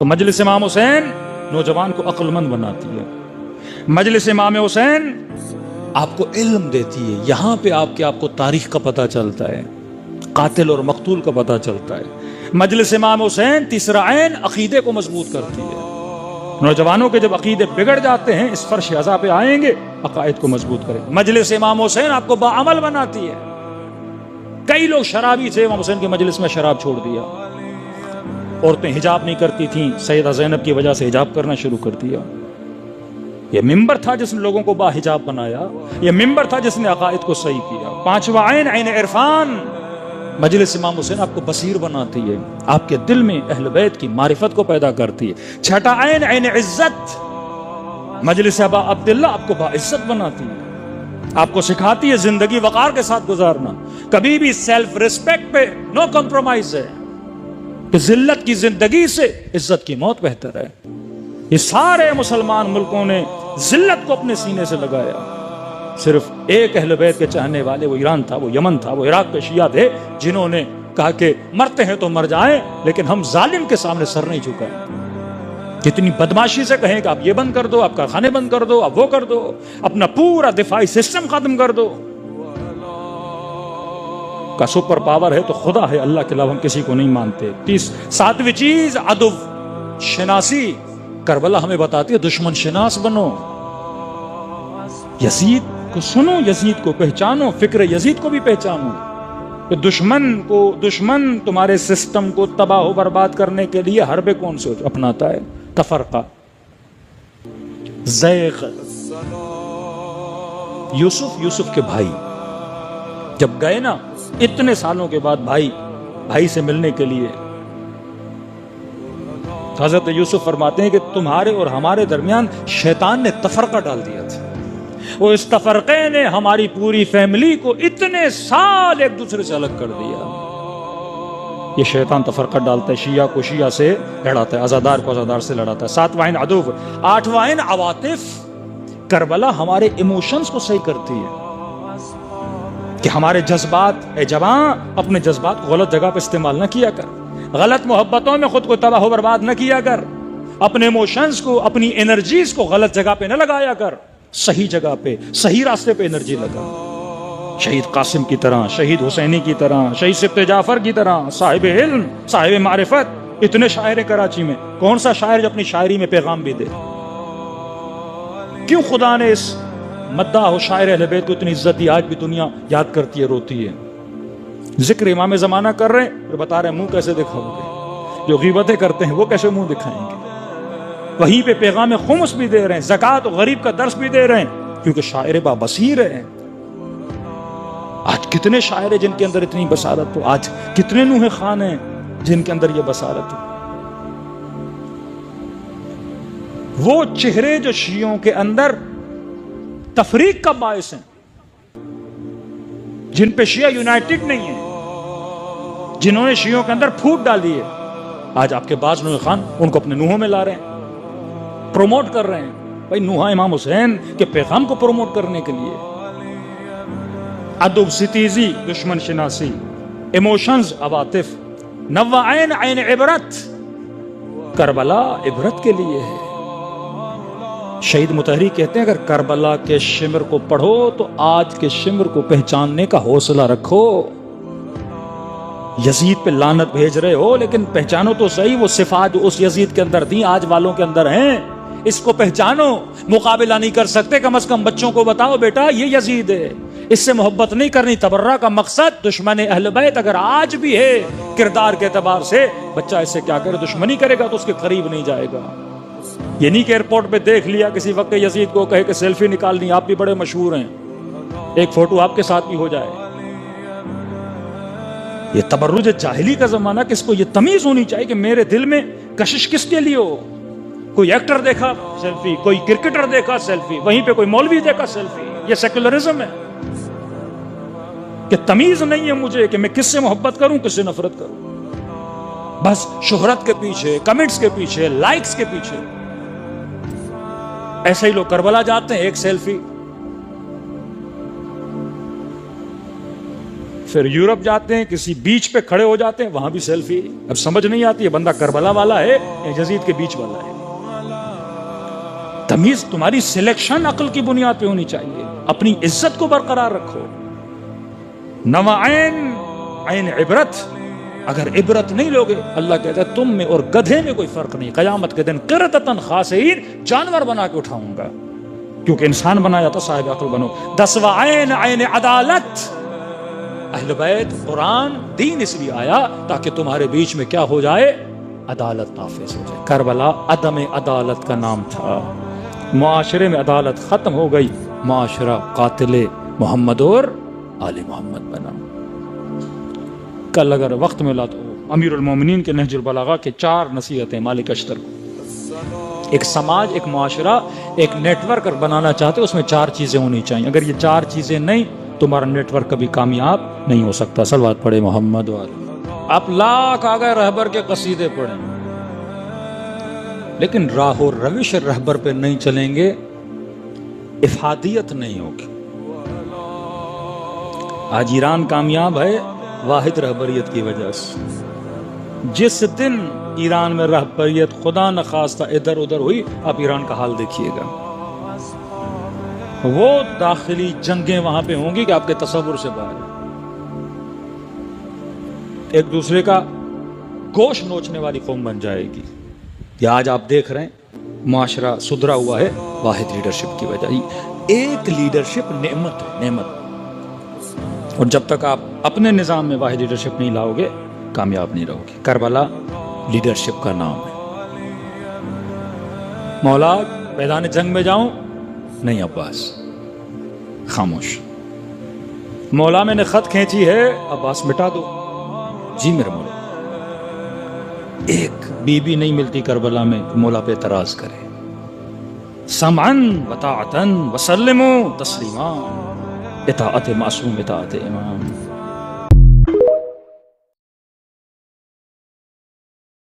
تو مجلس امام حسین نوجوان کو عقل مند بناتی ہے، مجلس امام حسین آپ کو علم دیتی ہے، یہاں پہ آپ کو تاریخ کا پتہ چلتا ہے، قاتل اور مقتول کا پتہ چلتا ہے۔ مجلس امام حسین تیسرا عین عقیدے کو مضبوط کرتی ہے۔ نوجوانوں کے جب عقیدے بگڑ جاتے ہیں اس فرش عزا پہ آئیں گے، عقائد کو مضبوط کریں گے۔ مجلس امام حسین آپ کو باعمل بناتی ہے۔ کئی لوگ شرابی تھے، امام حسین کے مجلس میں شراب چھوڑ دیا، عورتیں حجاب نہیں کرتی تھیں، سیدہ زینب کی وجہ سے حجاب کرنا شروع کر دیا۔ یہ ممبر تھا جس نے لوگوں کو با حجاب بنایا، یہ ممبر تھا جس نے عقائد کو صحیح کیا۔ پانچواں عین عین عرفان، مجلس امام حسین آپ کو بصیر بناتی ہے، آپ کے دل میں اہل بیت کی معرفت کو پیدا کرتی ہے۔ چھٹا عین عین عزت، مجلس ابا عبداللہ آپ کو با عزت بناتی ہے، آپ کو سکھاتی ہے زندگی وقار کے ساتھ گزارنا، کبھی بھی سیلف ریسپیکٹ پہ نو کمپرومائز ہے، کہ ذلت کی زندگی سے عزت کی موت بہتر ہے۔ یہ سارے مسلمان ملکوں نے ذلت کو اپنے سینے سے لگایا، صرف ایک اہل بیت کے چاہنے والے، وہ ایران تھا، وہ یمن تھا، وہ عراق کے شیعہ تھے، جنہوں نے کہا کہ مرتے ہیں تو مر جائیں لیکن ہم ظالم کے سامنے سر نہیں جھکائیں۔ کتنی بدماشی سے کہیں کہ آپ یہ بند کر دو، آپ کارخانے بند کر دو، آپ وہ کر دو، اپنا پورا دفاعی سسٹم ختم کر دو۔ کا سپر پاور ہے تو خدا ہے، اللہ کے علاوہ ہم کسی کو نہیں مانتے۔ ساتویں چیز عدو شناسی، کربلا ہمیں بتاتی ہے دشمن شناس بنو، یزید کو سنو، یزید کو پہچانو، فکر یزید کو بھی پہچانو کہ دشمن تمہارے سسٹم کو تباہ و برباد کرنے کے لیے حربے کون سے اپناتا ہے؟ تفرقہ، زیغ۔ یوسف کے بھائی جب گئے نا اتنے سالوں کے بعد بھائی سے ملنے کے لیے، حضرت یوسف فرماتے ہیں کہ تمہارے اور ہمارے درمیان شیطان نے تفرقہ ڈال دیا تھا، وہ اس تفرقے نے ہماری پوری فیملی کو اتنے سال ایک دوسرے سے الگ کر دیا۔ یہ شیطان تفرقہ ڈالتا ہے، شیعہ کو شیعہ سے لڑاتا ہے، عزادار کو عزادار سے لڑاتا ہے۔ ساتواں عین عدو۔ آٹھواں عین عواطف، کربلا ہمارے ایموشنز کو صحیح کرتی ہے کہ ہمارے جذبات، اے جوان اپنے جذبات کو غلط جگہ پہ استعمال نہ کیا کر، غلط محبتوں میں خود کو تباہ و برباد نہ کیا کر، اپنے ایموشنز کو، اپنی انرجیز کو غلط جگہ پہ نہ لگایا کر، صحیح جگہ پہ، صحیح راستے پہ انرجی لگا۔ شہید قاسم کی طرح، شہید حسینی کی طرح، شہید سبط جعفر کی طرح، صاحب علم، صاحب معرفت، اتنے شاعر کراچی میں، کون سا شاعر جو اپنی شاعری میں پیغام بھی دے؟ کیوں خدا نے اس مداح و شاعر اہل بیت کو اتنی عزت دی؟ آج بھی دنیا یاد کرتی ہے، روتی ہے۔ ذکر امام زمانہ کر رہے ہیں اور بتا رہے ہیں منہ کیسے دکھاؤ گے، جو غیبتیں کرتے ہیں وہ کیسے منہ دکھائیں گے۔ وہیں پہ پیغام خمس بھی دے رہے ہیں، زکوٰۃ و غریب کا درس بھی دے رہے ہیں، کیونکہ شاعر با بصیر ہے۔ آج کتنے شاعر ہیں جن کے اندر اتنی بصارت ہو، آج کتنے نوح خان ہیں جن کے اندر یہ بصارت ہو۔ وہ چہرے جو شیعوں کے اندر تفریق کا باعث ہیں، جن پہ شیعہ یونائٹڈ نہیں ہیں، جنہوں نے شیعوں کے اندر پھوٹ ڈالی ہے، آج آپ کے بعض نوح خان ان کو اپنے نوحوں میں لا رہے ہیں، پروموٹ کر رہے ہیں۔ بھائی نوحہ امام حسین کے پیغام کو پروموٹ کرنے کے لیے۔ ادب ستیزی، دشمن شناسی، ایموشنز، عواطف۔ نوّ عین عین عبرت، کربلا عبرت کے لیے ہے۔ شہید مطہری کہتے ہیں اگر کربلا کے شمر کو پڑھو تو آج کے شمر کو پہچاننے کا حوصلہ رکھو۔ یزید پہ لعنت بھیج رہے ہو لیکن پہچانو تو صحیح وہ صفات جو اس یزید کے اندر تھیں آج والوں کے اندر ہیں، اس کو پہچانو۔ مقابلہ نہیں کر سکتے، کم از کم بچوں کو بتاؤ بیٹا یہ یزید ہے، اس سے محبت نہیں کرنی۔ تبرہ کا مقصد دشمن اہل بیت اگر آج بھی ہے کردار کے اعتبار سے، بچہ اس سے کیا کرے؟ دشمنی کرے گا تو اس کے قریب نہیں جائے گا۔ یہ نہیں کہ ایئرپورٹ پہ دیکھ لیا کسی وقت یزید کو کہے کہ سیلفی نکالنی، آپ بھی بڑے مشہور ہیں، ایک فوٹو آپ کے ساتھ بھی ہو جائے۔ یہ تبرج جاہلی کا زمانہ، کس کو یہ تمیز ہونی چاہیے کہ میرے دل میں کشش کس کے لیے ہو۔ کوئی ایکٹر دیکھا سیلفی، کوئی کرکٹر دیکھا سیلفی، وہیں پہ کوئی مولوی دیکھا سیلفی۔ یہ سیکولرزم ہے کہ تمیز نہیں ہے مجھے کہ میں کس سے محبت کروں، کس سے نفرت کروں، بس شہرت کے پیچھے، کمنٹس کے پیچھے، لائکس کے پیچھے۔ ایسے ہی لوگ کربلا جاتے ہیں، ایک سیلفی، پھر یورپ جاتے ہیں، کسی بیچ پہ کھڑے ہو جاتے ہیں، وہاں بھی سیلفی. اب سمجھ نہیں آتی ہے بندہ کربلا والا ہے یا یزید کے بیچ والا ہے. تمیز تمہاری سلیکشن عقل کی بنیاد پہ ہونی چاہیے. اپنی عزت کو برقرار رکھو. نوا عین عبرت. اگر عبرت نہیں لوگے، اللہ کہتا ہے تم میں اور گدھے میں کوئی فرق نہیں. قیامت کے دن قردۃ خاسئین، جانور بنا کے اٹھاؤں گا، کیونکہ انسان بنایا تو صاحب عقل بنو. 10واں عین عدالت. اہل بیت، قرآن، دین اس لیے آیا تاکہ تمہارے بیچ میں کیا ہو جائے؟ عدالت نافذ ہو جائے. کربلا عدم عدالت کا نام تھا. معاشرے میں عدالت ختم ہو گئی، معاشرہ قاتل محمد اور آل محمد بنا. کل اگر وقت ملا تو امیر المومنین کے نہج البلاغہ کے 4 نصیحتیں مالک اشتر کو. ایک سماج، ایک معاشرہ، ایک نیٹ ورک بنانا چاہتے اس میں 4 چیزیں ہونی چاہیے. اگر یہ 4 چیزیں نہیں، تمہارا نیٹ ورک کبھی کامیاب نہیں ہو سکتا. صلوات پڑھے محمد والے. آپ لاکھ آگئے رہبر کے قصیدے پڑھیں، لیکن راہ و روش رہبر پہ نہیں چلیں گے، افادیت نہیں ہوگی. آج ایران کامیاب ہے واحد رہبریت کی وجہ سے. جس دن ایران میں رہبریت خدا نخواستہ ادھر ادھر ہوئی، آپ ایران کا حال دیکھیے گا. وہ داخلی جنگیں وہاں پہ ہوں گی کہ آپ کے تصور سے باہر. ایک دوسرے کا گوشت نوچنے والی قوم بن جائے گی. یہ آج آپ دیکھ رہے ہیں معاشرہ سدھرا ہوا ہے واحد لیڈرشپ کی وجہ. ایک لیڈرشپ نعمت ہے، نعمت. اور جب تک آپ اپنے نظام میں واحد لیڈرشپ نہیں لاؤ گے، کامیاب نہیں رہو گے. کربلا لیڈرشپ کا نام ہے. مولا میدان جنگ میں جاؤں؟ نہیں عباس، خاموش. مولا میں نے خط کھینچی ہے، عباس مٹا دو. جی میرے مولا. ایک بی بی نہیں ملتی کربلا میں مولا پہ اعتراض کرے. سمعن وطاعتن وسلموا تسلیما. اطاعت معصوم، اطاعت امام.